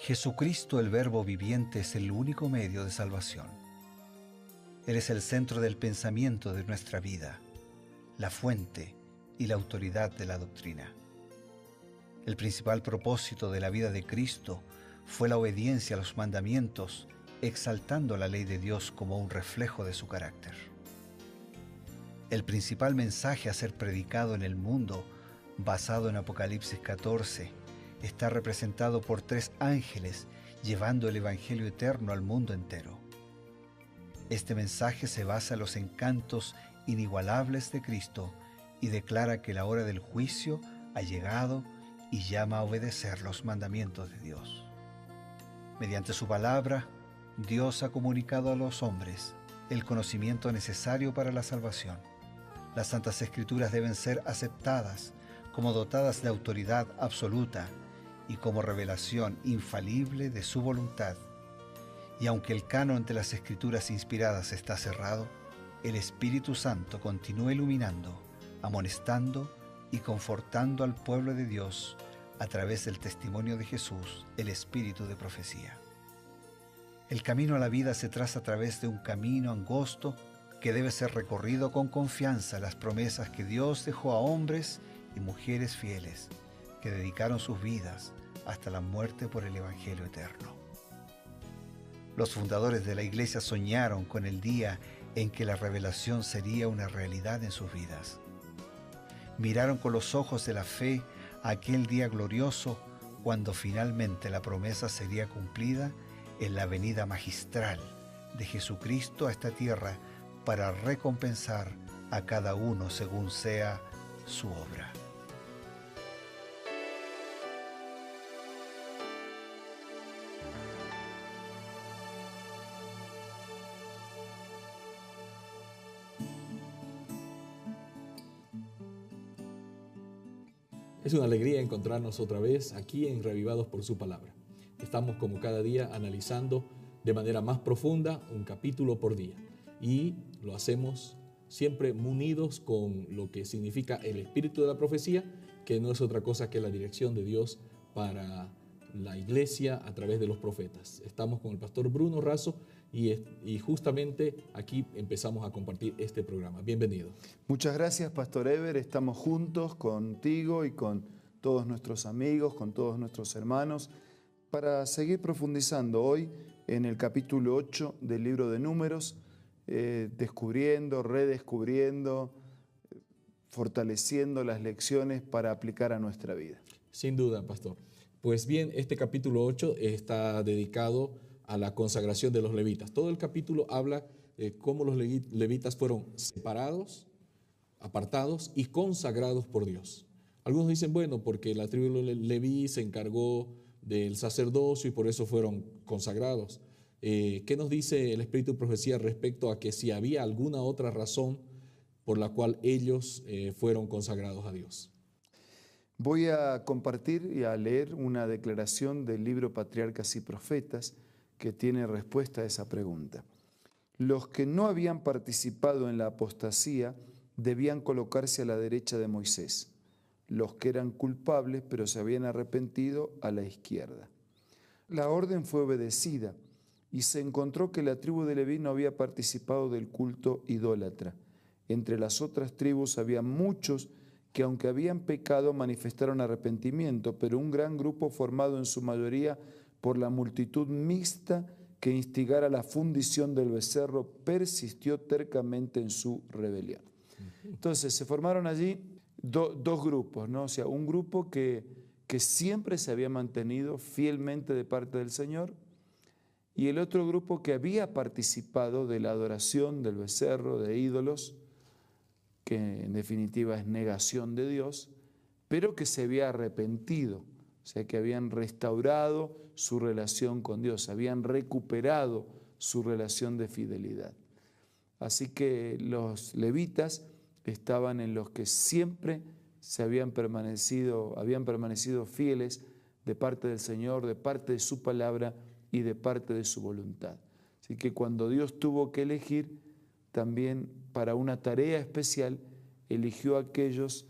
Jesucristo, el Verbo viviente, es el único medio de salvación. Él es el centro del pensamiento de nuestra vida, la fuente y la autoridad de la doctrina. El principal propósito de la vida de Cristo fue la obediencia a los mandamientos, exaltando la ley de Dios como un reflejo de su carácter. El principal mensaje a ser predicado en el mundo, basado en Apocalipsis 14, está representado por 3 ángeles llevando el Evangelio eterno al mundo entero. Este mensaje se basa en los encantos inigualables de Cristo y declara que la hora del juicio ha llegado y llama a obedecer los mandamientos de Dios. Mediante su palabra, Dios ha comunicado a los hombres el conocimiento necesario para la salvación. Las Santas Escrituras deben ser aceptadas como dotadas de autoridad absoluta y como revelación infalible de su voluntad. Y aunque el canon de las Escrituras inspiradas está cerrado, el Espíritu Santo continúa iluminando, amonestando y confortando al pueblo de Dios a través del testimonio de Jesús, el Espíritu de profecía. El camino a la vida se traza a través de un camino angosto que debe ser recorrido con confianza en las promesas que Dios dejó a hombres y mujeres fieles que dedicaron sus vidas hasta la muerte por el Evangelio eterno. Los fundadores de la Iglesia soñaron con el día en que la revelación sería una realidad en sus vidas. Miraron con los ojos de la fe a aquel día glorioso cuando finalmente la promesa sería cumplida en la venida magistral de Jesucristo a esta tierra para recompensar a cada uno según sea su obra. Es una alegría encontrarnos otra vez aquí en Reavivados por su palabra. Estamos como cada día analizando de manera más profunda un capítulo por día y lo hacemos siempre munidos con lo que significa el espíritu de la profecía, que no es otra cosa que la dirección de Dios para la iglesia a través de los profetas. Estamos con el pastor Bruno Razo y justamente aquí empezamos a compartir este programa. Bienvenido. Muchas gracias, Pastor Ever. Estamos juntos contigo y con todos nuestros amigos, con todos nuestros hermanos, para seguir profundizando hoy en el capítulo 8 del libro de Números, descubriendo, redescubriendo, fortaleciendo las lecciones para aplicar a nuestra vida. Sin duda, pastor. Pues bien, este capítulo 8 está dedicado a la consagración de los levitas. Todo el capítulo habla de cómo los levitas fueron separados, apartados y consagrados por Dios. Algunos dicen, bueno, porque la tribu de Leví se encargó del sacerdocio y por eso fueron consagrados. ¿Qué nos dice el Espíritu de Profecía respecto a que si había alguna otra razón por la cual ellos fueron consagrados a Dios? Voy a compartir y a leer una declaración del libro Patriarcas y Profetas que tiene respuesta a esa pregunta. Los que no habían participado en la apostasía debían colocarse a la derecha de Moisés. Los que eran culpables pero se habían arrepentido a la izquierda. La orden fue obedecida y se encontró que la tribu de Leví no había participado del culto idólatra. Entre las otras tribus había muchos que aunque habían pecado manifestaron arrepentimiento, pero un gran grupo formado en su mayoría por la multitud mixta que instigara la fundición del becerro persistió tercamente en su rebelión. Entonces se formaron allí dos grupos, ¿no? O sea, un grupo que siempre se había mantenido fielmente de parte del Señor y el otro grupo que había participado de la adoración del becerro, de ídolos, que en definitiva es negación de Dios, pero que se había arrepentido, o sea que habían restaurado su relación con Dios, habían recuperado su relación de fidelidad. Así que los levitas estaban en los que siempre habían permanecido fieles de parte del Señor, de parte de su palabra y de parte de su voluntad. Así que cuando Dios tuvo que elegir, también para una tarea especial, eligió a aquellos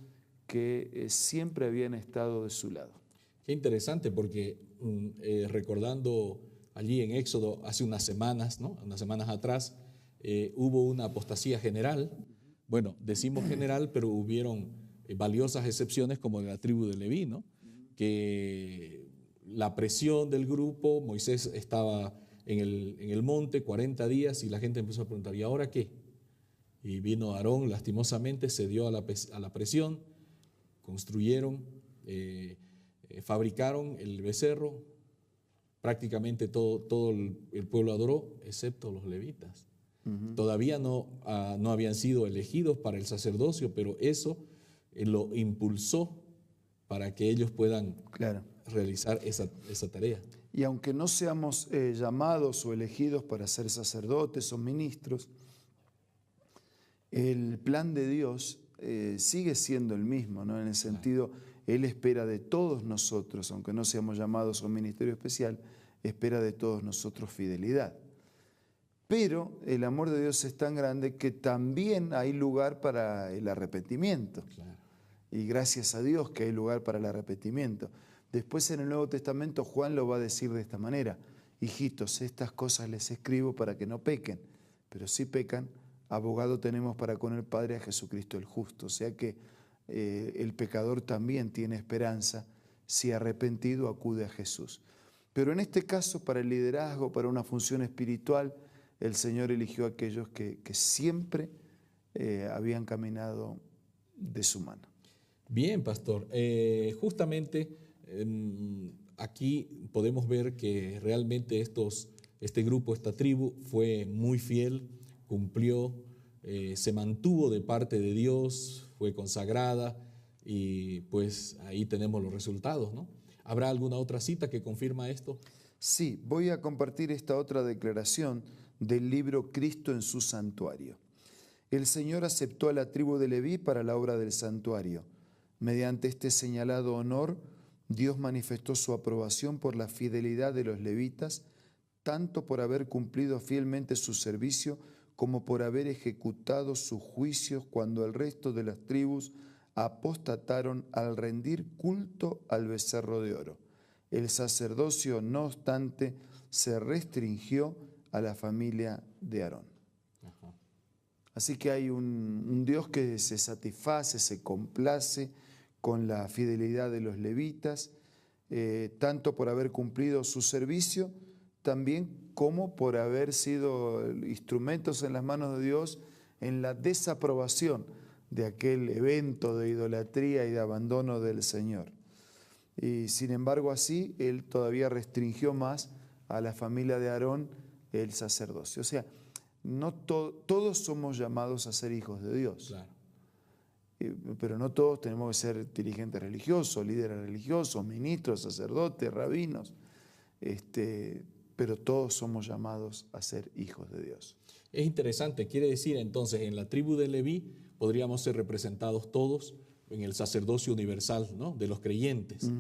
que siempre habían estado de su lado. Qué interesante, porque recordando allí en Éxodo hace unas semanas, ¿no? Unas semanas atrás, hubo una apostasía general. Bueno, decimos general, pero hubieron valiosas excepciones como de la tribu de Leví, ¿no? Que la presión del grupo, Moisés estaba en el monte 40 días y la gente empezó a preguntar, ¿y ahora qué? Y vino Aarón, lastimosamente, cedió a la presión, construyeron, fabricaron el becerro, prácticamente todo el pueblo adoró, excepto los levitas. Todavía no habían sido elegidos para el sacerdocio, pero eso lo impulsó para que ellos puedan realizar esa tarea. Y aunque no seamos llamados o elegidos para ser sacerdotes o ministros, el plan de Dios sigue siendo el mismo, ¿no? En el sentido, Él espera de todos nosotros, aunque no seamos llamados a un ministerio especial, espera de todos nosotros fidelidad. Pero el amor de Dios es tan grande que también hay lugar para el arrepentimiento. Claro. Y gracias a Dios que hay lugar para el arrepentimiento. Después en el Nuevo Testamento Juan lo va a decir de esta manera: hijitos, estas cosas les escribo para que no pequen, pero si pecan, abogado tenemos para con el Padre, a Jesucristo el justo. O sea que el pecador también tiene esperanza, si arrepentido acude a Jesús. Pero en este caso, para el liderazgo, para una función espiritual, el Señor eligió a aquellos que siempre habían caminado de su mano. Bien, pastor. Justamente aquí podemos ver que realmente este grupo, esta tribu, fue muy fiel, cumplió, se mantuvo de parte de Dios, fue consagrada y pues ahí tenemos los resultados, ¿no? ¿Habrá alguna otra cita que confirma esto? Sí, voy a compartir esta otra declaración del libro Cristo en su santuario. El Señor aceptó a la tribu de Leví para la obra del santuario. Mediante este señalado honor, Dios manifestó su aprobación por la fidelidad de los levitas, tanto por haber cumplido fielmente su servicio como por haber ejecutado sus juicios cuando el resto de las tribus apostataron al rendir culto al becerro de oro. El sacerdocio, no obstante, se restringió a la familia de Aarón. Así que hay un Dios que se satisface, se complace con la fidelidad de los levitas, tanto por haber cumplido su servicio, también como por haber sido instrumentos en las manos de Dios en la desaprobación de aquel evento de idolatría y de abandono del Señor. Y sin embargo así, Él todavía restringió más a la familia de Aarón el sacerdocio. O sea, no todos somos llamados a ser hijos de Dios. Claro. Pero no todos tenemos que ser dirigentes religiosos, líderes religiosos, ministros, sacerdotes, rabinos. Pero todos somos llamados a ser hijos de Dios. Es interesante, quiere decir entonces, en la tribu de Leví podríamos ser representados todos en el sacerdocio universal, ¿no?, de los creyentes,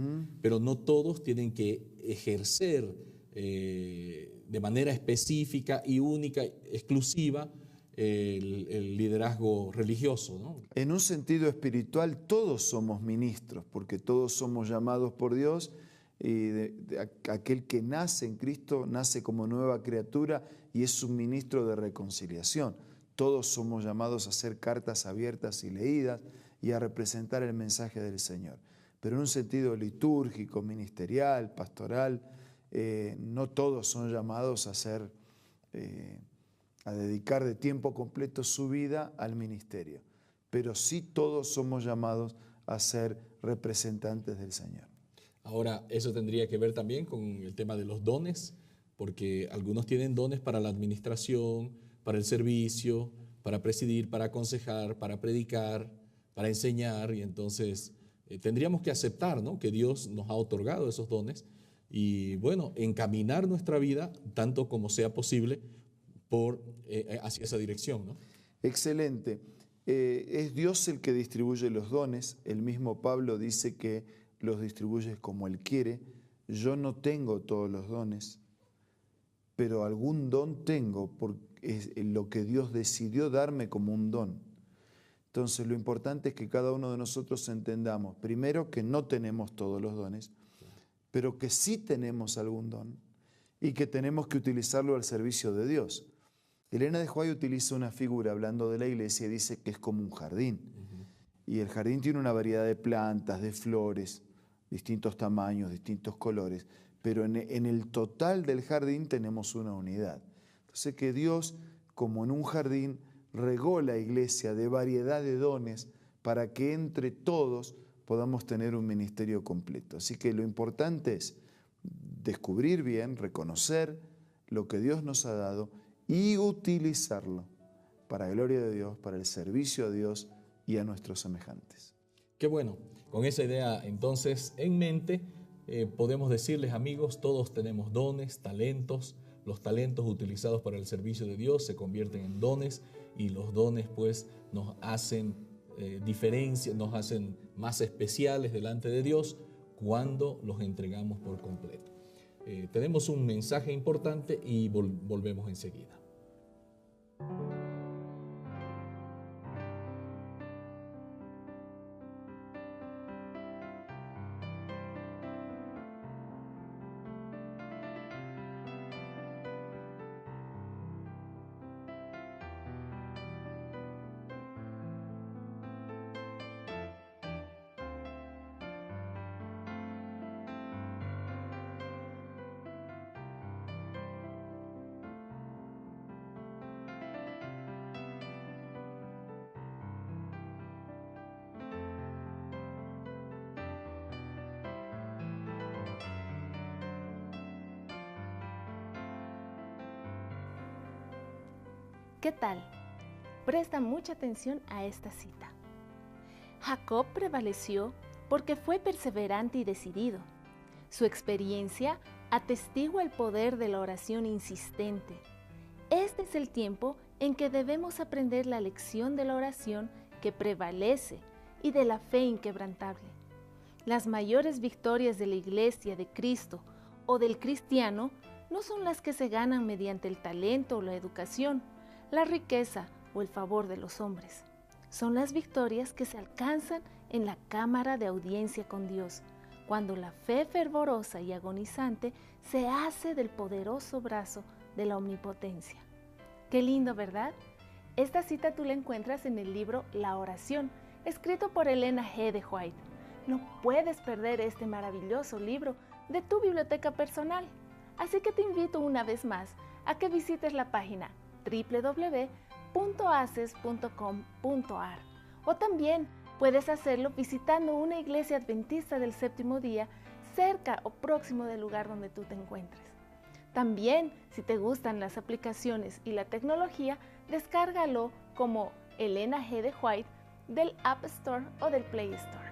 pero no todos tienen que ejercer de manera específica y única, exclusiva, el liderazgo religioso, ¿no? En un sentido espiritual, todos somos ministros, porque todos somos llamados por Dios, y aquel que nace en Cristo nace como nueva criatura y es un ministro de reconciliación. Todos somos llamados a hacer cartas abiertas y leídas y a representar el mensaje del Señor. Pero en un sentido litúrgico, ministerial, pastoral, no todos son llamados a dedicar de tiempo completo su vida al ministerio. Pero sí todos somos llamados a ser representantes del Señor. Ahora, eso tendría que ver también con el tema de los dones, porque algunos tienen dones para la administración, para el servicio, para presidir, para aconsejar, para predicar, para enseñar, y entonces tendríamos que aceptar, ¿no?, que Dios nos ha otorgado esos dones y, bueno, encaminar nuestra vida tanto como sea posible hacia esa dirección, ¿no? Excelente. Es Dios el que distribuye los dones. El mismo Pablo dice que los distribuye como Él quiere. Yo no tengo todos los dones, pero algún don tengo, porque es lo que Dios decidió darme como un don. Entonces, lo importante es que cada uno de nosotros entendamos, primero, que no tenemos todos los dones, pero que sí tenemos algún don y que tenemos que utilizarlo al servicio de Dios. Elena de White utiliza una figura hablando de la iglesia y dice que es como un jardín. Y el jardín tiene una variedad de plantas, de flores, distintos tamaños, distintos colores, pero en el total del jardín tenemos una unidad. Entonces que Dios, como en un jardín, regó la iglesia de variedad de dones para que entre todos podamos tener un ministerio completo. Así que lo importante es descubrir bien, reconocer lo que Dios nos ha dado y utilizarlo para la gloria de Dios, para el servicio a Dios y a nuestros semejantes. Qué bueno. Con esa idea entonces en mente, podemos decirles, amigos, todos tenemos dones, talentos. Los talentos utilizados para el servicio de Dios se convierten en dones y los dones pues nos hacen diferencia, nos hacen más especiales delante de Dios cuando los entregamos por completo. Tenemos un mensaje importante y volvemos enseguida. ¿Qué tal? Presta mucha atención a esta cita. Jacob prevaleció porque fue perseverante y decidido. Su experiencia atestigua el poder de la oración insistente. Este es el tiempo en que debemos aprender la lección de la oración que prevalece y de la fe inquebrantable. Las mayores victorias de la Iglesia de Cristo o del cristiano no son las que se ganan mediante el talento o la educación, la riqueza o el favor de los hombres. Son las victorias que se alcanzan en la cámara de audiencia con Dios, cuando la fe fervorosa y agonizante se hace del poderoso brazo de la omnipotencia. Qué lindo, ¿verdad? Esta cita tú la encuentras en el libro La Oración, escrito por Elena G. de White. No puedes perder este maravilloso libro de tu biblioteca personal. Así que te invito una vez más a que visites la página www.aces.com.ar o también puedes hacerlo visitando una iglesia adventista del séptimo día cerca o próximo del lugar donde tú te encuentres. También, si te gustan las aplicaciones y la tecnología, descárgalo como Elena G. de White del App Store o del Play Store.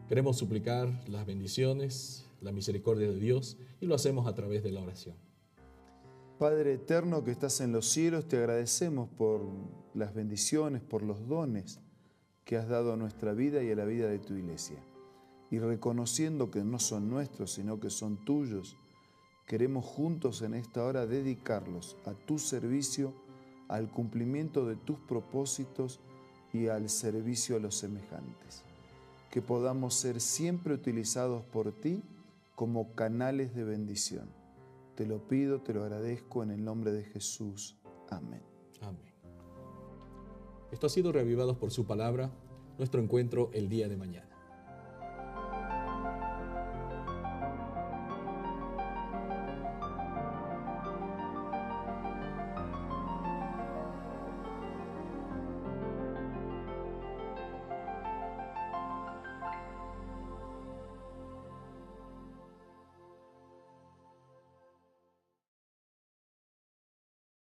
Queremos suplicar las bendiciones, la misericordia de Dios y lo hacemos a través de la oración. Padre eterno que estás en los cielos, te agradecemos por las bendiciones, por los dones que has dado a nuestra vida y a la vida de tu iglesia. Y reconociendo que no son nuestros, sino que son tuyos, queremos juntos en esta hora dedicarlos a tu servicio, al cumplimiento de tus propósitos y al servicio a los semejantes. Que podamos ser siempre utilizados por ti como canales de bendición. Te lo pido, te lo agradezco en el nombre de Jesús. Amén. Amén. Esto ha sido Reavivados por su palabra, nuestro encuentro el día de mañana.